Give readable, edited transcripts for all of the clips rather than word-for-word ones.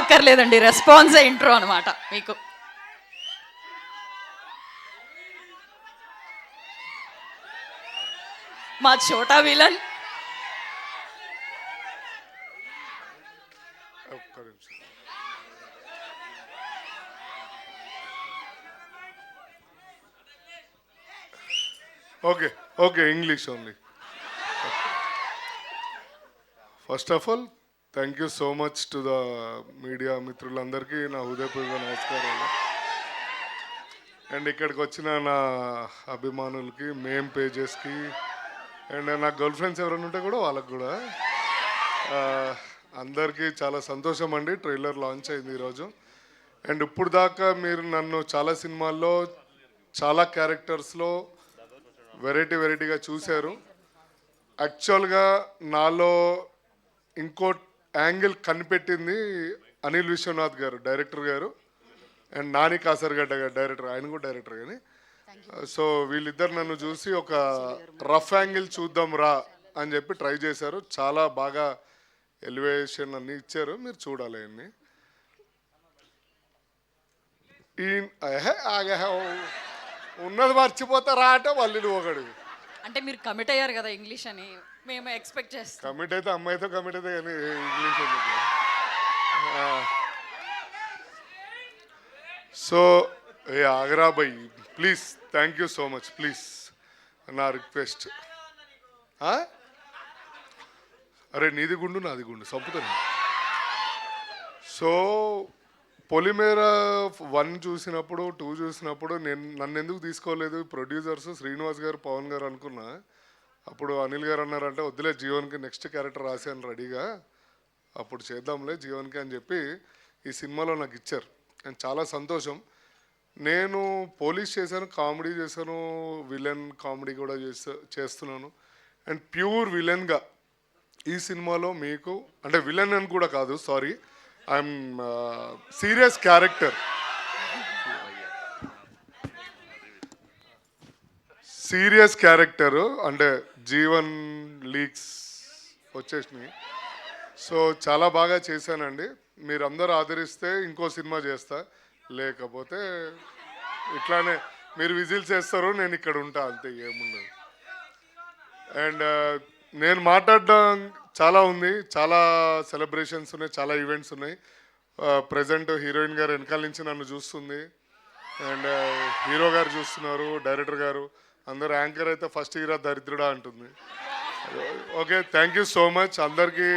అక్కర్లేదండి, రెస్పాన్సే ఇంట్రో అనమాట మీకు. మా చోటా విలన్ ఒక్క నిమిషం. Okay okay, English only. First of all thank you so much to the media మిత్రులందరికీ నా హృదయపూర్వక నమస్కారాలు. అండ్ ఇక్కడికి వచ్చిన నా అభిమానులకి, మేమ్ పేజెస్కి, అండ్ నా గర్ల్ ఫ్రెండ్స్ ఎవరైనా ఉంటే కూడా వాళ్ళకి కూడా అందరికీ చాలా సంతోషం అండి. ట్రైలర్ లాంచ్ అయింది ఈరోజు. అండ్ ఇప్పుడు దాకా మీరు నన్ను చాలా సినిమాల్లో, చాలా క్యారెక్టర్స్లో వెరైటీగా చూశారు. యాక్చువల్గా నాలో ఇంకో యాంగిల్ కనిపెట్టింది అనిల్ విశ్వనాథ్ గారు, డైరెక్టర్ గారు, అండ్ నాని కాసర్గడ్డ గారు, డైరెక్టర్. ఆయన కూడా డైరెక్టర్ కానీ. సో వీళ్ళిద్దరు నన్ను చూసి ఒక రఫ్ యాంగిల్ చూద్దాం రా అని చెప్పి ట్రై చేశారు. చాలా బాగా ఎలివేషన్ అన్నీ ఇచ్చారు, మీరు చూడాలి అన్ని. ఉన్నది మర్చిపోతారా అంటే మళ్ళీ నువ్వు ఒకడు. అంటే మీరు కమిట్ అయ్యారు కదా ఇంగ్లీష్ అని, మేము ఎక్స్పెక్ట్ చేస్తాం. కమిట్ అయితే అమ్మాయితో కమిట్ అయితే కానీ ఇంగ్లీష్ ఎందుకు? సో ఏ ఆగరా by, please, thank you so much, please నా రిక్వెస్ట్. అరే నీది గుండు నాది గుండు చంపుతాను. సో పొలిమేర 1 చూసినప్పుడు, 2 చూసినప్పుడు నన్ను ఎందుకు తీసుకోలేదు ప్రొడ్యూసర్స్ శ్రీనివాస్ గారు, పవన్ గారు అనుకున్నా. అప్పుడు అనిల్ గారు అన్నారంటే వద్దులే, జీవన్కి నెక్స్ట్ క్యారెక్టర్ రాశాను రెడీగా, అప్పుడు చేద్దాంలే జీవన్కి అని చెప్పి ఈ సినిమాలో నాకు ఇచ్చారు. అండ్ చాలా సంతోషం. నేను పోలీస్ చేశాను, కామెడీ చేశాను, విలన్ కామెడీ కూడా చేస్తున్నాను. అండ్ ప్యూర్ విలన్గా ఈ సినిమాలో మీకు, అంటే విలన్ అని కూడా కాదు, sorry, I'm serious character. Serious character అంటే జీవన్ లీక్స్ వచ్చేసినాయి. సో చాలా బాగా చేశానండి. మీరందరూ ఆదరిస్తే ఇంకో సినిమా చేస్తా, లేకపోతే ఇట్లానే మీరు విజిల్స్ చేస్తారు, నేను ఇక్కడ ఉంటా, అంతే, ఏముండదు. అండ్ నేను మాట్లాడడం చాలా ఉంది, చాలా సెలబ్రేషన్స్ ఉన్నాయి, చాలా ఈవెంట్స్ ఉన్నాయి. ప్రజెంట్ హీరోయిన్ గారు వెనకాల నుంచి నన్ను చూస్తుంది, అండ్ హీరో గారు చూస్తున్నారు, డైరెక్టర్ గారు అందరు. యాంకర్ అయితే ఫస్ట్ హీరో దరిద్రుడా అంటుంది. Okay, thank you so much అందరికీ.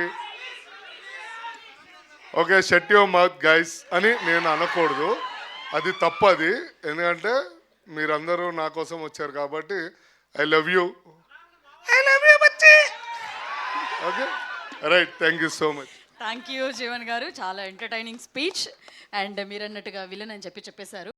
Okay, shut your mouth guys అని నేను అనకూడదు, అది తప్పది. ఎందుకంటే మీరందరూ నా కోసం వచ్చారు కాబట్టి ఐ లవ్ యూ బచ్చి. Okay right, thank you so much. Thank you Jeevan garu, చాలా ఎంటర్టైనింగ్ స్పీచ్. అండ్ మీరు అన్నట్టుగా విలన్ అని చెప్పేశారు.